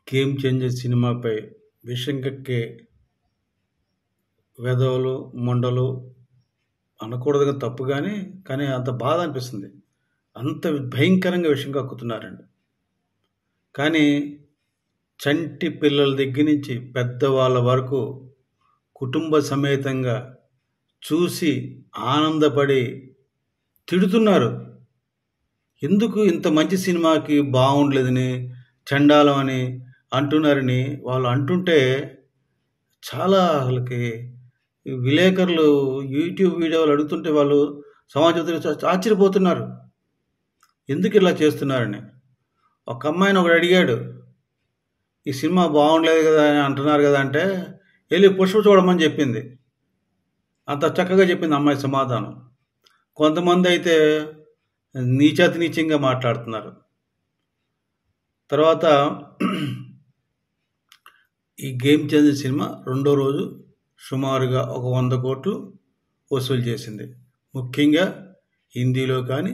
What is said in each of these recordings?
Game changer సినిమాపై విషం కక్కే వెధవలు, మొండలు అనకూడదు తప్పు కానీ అంత బాధ అనిపిస్తుంది. అంత భయంకరంగా విషం కక్కుతున్నారండి. కానీ చంటి పిల్లల దగ్గర నుంచి పెద్దవాళ్ళ వరకు కుటుంబ సమేతంగా చూసి ఆనందపడి తిడుతున్నారు. ఎందుకు ఇంత మంచి సినిమాకి బాగుండలేదని, చండాలం అని అంటున్నారని వాళ్ళు అంటుంటే చాలా వాళ్ళకి విలేకరులు యూట్యూబ్ వీడియోలు అడుగుతుంటే వాళ్ళు సమాజంతో ఆశ్చర్యపోతున్నారు. ఎందుకు ఇలా చేస్తున్నారని. ఒక అమ్మాయిని ఒకడు అడిగాడు, ఈ సినిమా బాగుండలేదు కదా అని అంటున్నారు కదా అంటే, వెళ్ళి పుష్ప చూడమని చెప్పింది. అంత చక్కగా చెప్పింది అమ్మాయి సమాధానం. కొంతమంది అయితే నీచాతి నీచంగా మాట్లాడుతున్నారు. తర్వాత ఈ గేమ్ చేంజర్ సినిమా రెండో రోజు సుమారుగా ఒక 100 కోట్లు వసూలు చేసింది. ముఖ్యంగా హిందీలో కానీ,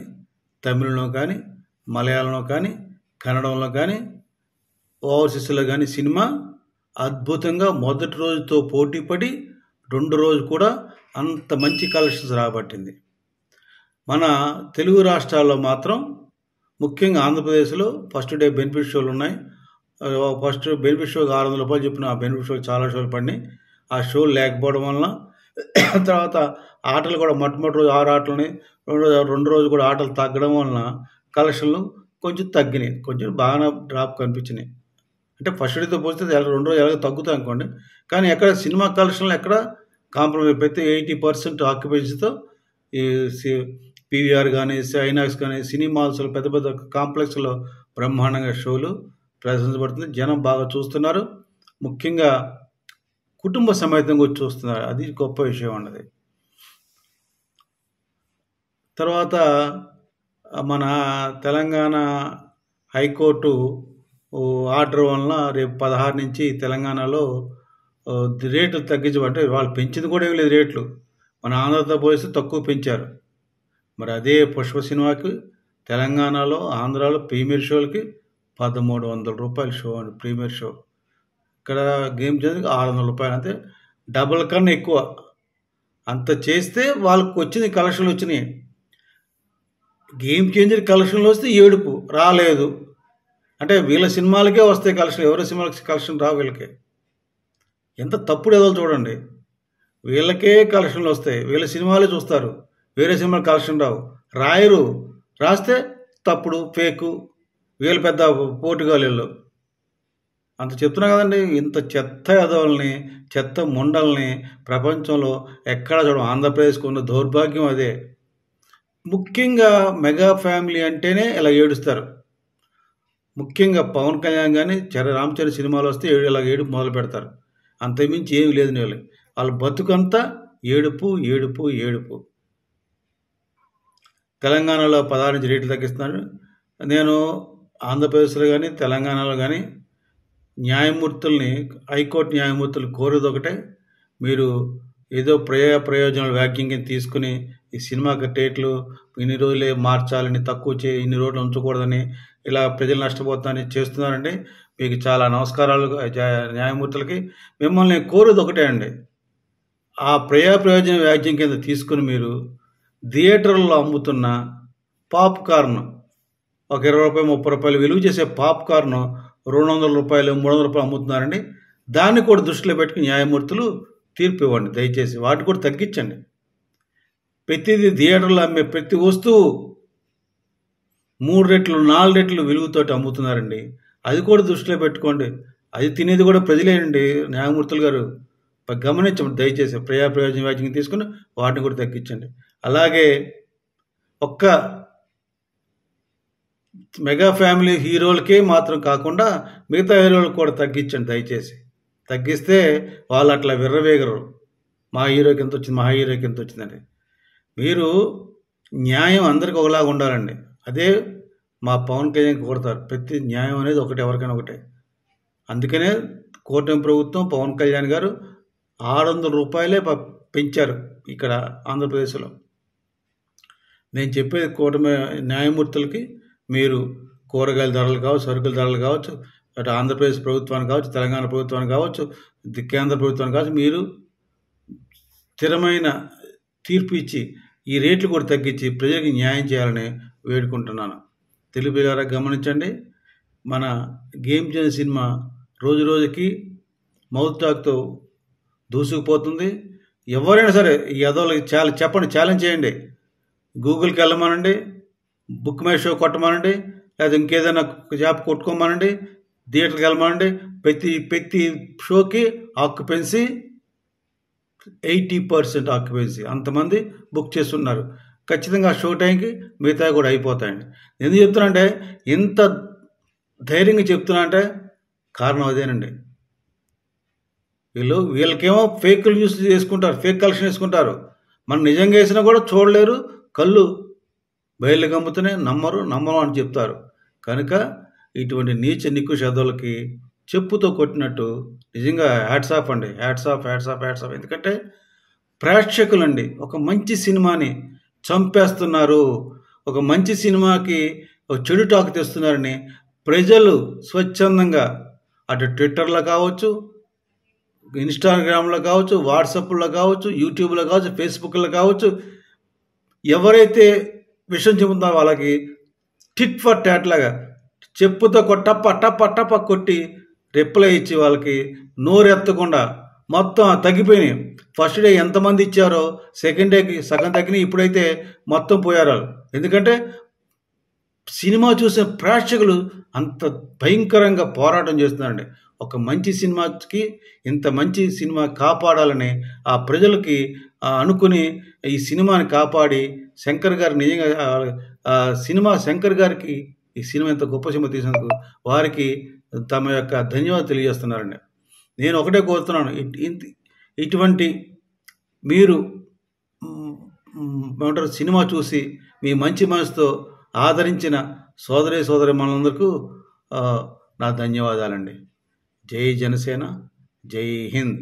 తమిళంలో కానీ, మలయాళంలో కానీ, కన్నడంలో కానీ, ఓవర్సీస్లో కానీ సినిమా అద్భుతంగా మొదటి రోజుతో పోటీపడి రెండో రోజు కూడా అంత మంచి కలెక్షన్స్ రాబట్టింది. మన తెలుగు రాష్ట్రాల్లో మాత్రం ముఖ్యంగా ఆంధ్రప్రదేశ్లో ఫస్ట్ డే బెనిఫిట్ షోలు ఉన్నాయి. ఫస్ట్ బెనిఫిట్ షోకి 600 రూపాయలు చెప్పిన ఆ బెనిఫిట్ షోకి చాలా షోలు పడినాయి. ఆ షోలు లేకపోవడం వలన తర్వాత ఆటలు కూడా మొట్టమొదటి రోజు 6 ఆటలని రెండు రోజు కూడా ఆటలు తగ్గడం వలన కలెక్షన్లు కొంచెం తగ్గినాయి. కొంచెం బాగా డ్రాప్ కనిపించినాయి. అంటే ఫస్ట్ డేతో పోస్తే రెండు రోజులు ఎలాగో తగ్గుతాయి అనుకోండి. కానీ ఎక్కడ సినిమా కలెక్షన్లు ఎక్కడ కాంప్రమైజ్, ప్రతి 80% ఆక్యుపెన్సీతో ఈ పీవీఆర్ కానీ, ఐనాక్స్ కానీ, సినిమాల్స్లో పెద్ద పెద్ద కాంప్లెక్స్లో బ్రహ్మాండంగా షోలు ప్రదర్శించబడుతుంది. జనం బాగా చూస్తున్నారు. ముఖ్యంగా కుటుంబ సమేతంగా వచ్చి చూస్తున్నారు. అది గొప్ప విషయం అన్నది. తర్వాత మన తెలంగాణ హైకోర్టు ఆర్డర్ వలన రేపు 16 నుంచి తెలంగాణలో రేట్లు తగ్గించబట్టే, వాళ్ళు పెంచింది కూడా ఏమి లేదు రేట్లు. మన ఆంధ్రతో పోలిస్తే తక్కువ పెంచారు. మరి అదే పుష్ప సినిమాకి తెలంగాణలో, ఆంధ్రాలో ప్రీమియర్ షోలకి 1300 రూపాయలు షో అండి, ప్రీమియర్ షో. ఇక్కడ గేమ్ చేంజర్కి 600 రూపాయలు, అంతే డబుల్ కన్నా ఎక్కువ. అంత చేస్తే వాళ్ళకి వచ్చింది కలెక్షన్లు వచ్చినాయి. గేమ్ చేంజర్ కలెక్షన్లు వస్తే ఏడుపు రాలేదు అంటే వీళ్ళ సినిమాలకే వస్తాయి కలెక్షన్, ఎవరి సినిమాలకి కలెక్షన్ రావు వీళ్ళకి. ఎంత తప్పుడు ఏదో చూడండి. వీళ్ళకే కలెక్షన్లు వస్తాయి, వీళ్ళ సినిమాలే చూస్తారు, వేరే సినిమాలు కలెక్షన్ రావు. రాయరు, రాస్తే తప్పుడు ఫేకు, వీళ్ళు పెద్ద పోటుగాళ్ళు. అంత చెప్తున్నా కదండి. ఇంత చెత్త ఎదవల్ని, చెత్త ముండల్ని ప్రపంచంలో ఎక్కడ చూడం. ఆంధ్రప్రదేశ్కు ఉన్న దౌర్భాగ్యం అదే. ముఖ్యంగా మెగా ఫ్యామిలీ అంటేనే ఇలా ఏడుస్తారు. ముఖ్యంగా పవన్ కళ్యాణ్ కానీ, రామచరణ్ సినిమాలు వస్తే ఇలా ఏడుపు మొదలు పెడతారు. అంతకుమించి ఏమి లేదు వీళ్ళు. వాళ్ళ బతుకంతా ఏడుపు ఏడుపు ఏడుపు. తెలంగాణలో 16 నుంచి రేట్లు తగ్గిస్తున్నారు. నేను ఆంధ్రప్రదేశ్లో కానీ, తెలంగాణలో కానీ న్యాయమూర్తుల్ని, హైకోర్టు న్యాయమూర్తులు కోరేది ఒకటే, మీరు ఏదో ప్రయోజనాలు వ్యాఖ్యంగా తీసుకుని ఈ సినిమాకి రేట్లు ఇన్ని రోజులే మార్చాలని, తక్కువ ఇన్ని రోజులు ఉంచకూడదని, ఇలా ప్రజలు నష్టపోతారని చేస్తున్నారండి. మీకు చాలా నమస్కారాలు న్యాయమూర్తులకి. మిమ్మల్ని కోరేది ఒకటే అండి, ఆ ప్రయోజన వ్యాఖ్యం కింద తీసుకుని మీరు థియేటర్లో అమ్ముతున్న పాప్కార్న్, ఒక 20 రూపాయలు 30 రూపాయలు విలువ చేసే పాప్కార్న్ 200 రూపాయలు 300 రూపాయలు అమ్ముతున్నారండి. దాన్ని కూడా దృష్టిలో పెట్టుకుని న్యాయమూర్తులు తీర్పు ఇవ్వండి దయచేసి. వాటి కూడా తగ్గించండి. ప్రతిదీ థియేటర్లో అమ్మే ప్రతి వస్తువు 3 రెట్లు 4 రెట్లు విలువతోటి అమ్ముతున్నారండి. అది కూడా దృష్టిలో పెట్టుకోండి. అది తినేది కూడా ప్రజలేనండి. న్యాయమూర్తులు గారు గమనించండి దయచేసి. ప్రయోజన వ్యాఖ్యం తీసుకుని వాటిని కూడా తగ్గించండి. అలాగే ఒక్క మెగా ఫ్యామిలీ హీరోలకే మాత్రం కాకుండా మిగతా హీరోలకు కూడా తగ్గించండి దయచేసి. తగ్గిస్తే వాళ్ళు అట్లా విర్రవేగరు. మా హీరోకి ఎంత వచ్చింది, మా హీరోకి ఎంత వచ్చిందండి. మీరు న్యాయం అందరికీ ఒకలాగా ఉండాలండి. అదే మా పవన్ కళ్యాణ్ కోరుతారు. ప్రతి న్యాయం అనేది ఒకటి, ఎవరికైనా ఒకటే. అందుకనే కూటమి ప్రభుత్వం, పవన్ కళ్యాణ్ గారు 600 రూపాయలే పెంచారు ఇక్కడ ఆంధ్రప్రదేశ్లో. నేను చెప్పేది కూటమి న్యాయమూర్తులకి, మీరు కూరగాయల ధరలు కావచ్చు, సరుకుల ధరలు కావచ్చు, అటు ఆంధ్రప్రదేశ్ ప్రభుత్వానికి కావచ్చు, తెలంగాణ ప్రభుత్వానికి కావచ్చు, కేంద్ర ప్రభుత్వానికి కావచ్చు, మీరు స్థిరమైన తీర్పు ఇచ్చి ఈ రేట్లు కూడా తగ్గించి ప్రజలకు న్యాయం చేయాలని వేడుకుంటున్నాను. తెలుగు ప్రజలారా గమనించండి, మన గేమ్ చేంజర్ సినిమా రోజు రోజుకి మౌత్ టాక్తో దూసుకుపోతుంది. ఎవరైనా సరే ఈ అదోళ్ళకి చెప్పండి, ఛాలెంజ్ చేయండి. గూగుల్కి వెళ్ళమనండి, బుక్ మై షో కొట్టమనండి, లేదా ఇంకేదైనా యాప్ కొట్టుకోమనండి, థియేటర్కి వెళ్ళమనండి. ప్రతి షోకి ఆక్యుపెన్సీ 80% ఆక్యుపెన్సీ, అంతమంది బుక్ చేస్తున్నారు. ఖచ్చితంగా షో టైంకి మిగతా కూడా అయిపోతాయండి. ఎందుకు చెప్తున్నా అంటే, ఇంత ధైర్యంగా చెప్తున్నా అంటే కారణం అదేనండి. వీళ్ళకేమో ఫేక్ న్యూస్ చేసుకుంటారు, ఫేక్ కలెక్షన్ వేసుకుంటారు. మనం నిజంగా వేసినా కూడా చూడలేరు, కళ్ళు బయలు గమ్ముతూనే నమ్మరు అని చెప్తారు. కనుక ఇటువంటి నీచ నిక్కు శబ్దాలకి చెప్పుతో కొట్టినట్టు నిజంగా హ్యాట్స్ ఆఫ్ అండి, హ్యాట్స్ ఆఫ్. ఎందుకంటే ప్రేక్షకులండి ఒక మంచి సినిమాని చంపేస్తున్నారు, ఒక మంచి సినిమాకి ఒక చెడు టాక్ తెస్తున్నారని ప్రజలు స్వచ్ఛందంగా అటు ట్విట్టర్లో కావచ్చు, ఇన్స్టాగ్రామ్లో కావచ్చు, వాట్సాప్లో కావచ్చు, యూట్యూబ్లో కావచ్చు, ఫేస్బుక్లో కావచ్చు, ఎవరైతే విషయం చెబుతున్నారో వాళ్ళకి టిట్ ఫర్ టాట్ లాగా చెప్పుతో టప్ప కొట్టి రిప్లై ఇచ్చి వాళ్ళకి నోరెత్తకుండా మొత్తం తగ్గిపోయినాయి. ఫస్ట్ డే ఎంతమంది ఇచ్చారో సెకండ్ డేకి సగం తగ్గినాయి, ఇప్పుడైతే మొత్తం పోయారు వాళ్ళు. ఎందుకంటే సినిమా చూసిన ప్రేక్షకులు అంత భయంకరంగా పోరాటం చేస్తున్నారండి. ఒక మంచి సినిమాకి ఇంత మంచి సినిమా కాపాడాలని ఆ ప్రజలకి అనుకుని ఈ సినిమాని కాపాడి శంకర్ గారు నిజంగా శంకర్ గారికి ఈ సినిమా ఇంత గొప్ప సినిమా తీసినందుకు వారికి తమ యొక్క ధన్యవాదాలు తెలియజేస్తున్నారండి. నేను ఒకటే కోరుతున్నాను, ఇటువంటి మీరు ఏమంటారు సినిమా చూసి మీ మంచి మనసుతో ఆదరించిన సోదరి మనందరికీ నా ధన్యవాదాలండి. జై జనసేన, జై హింద్.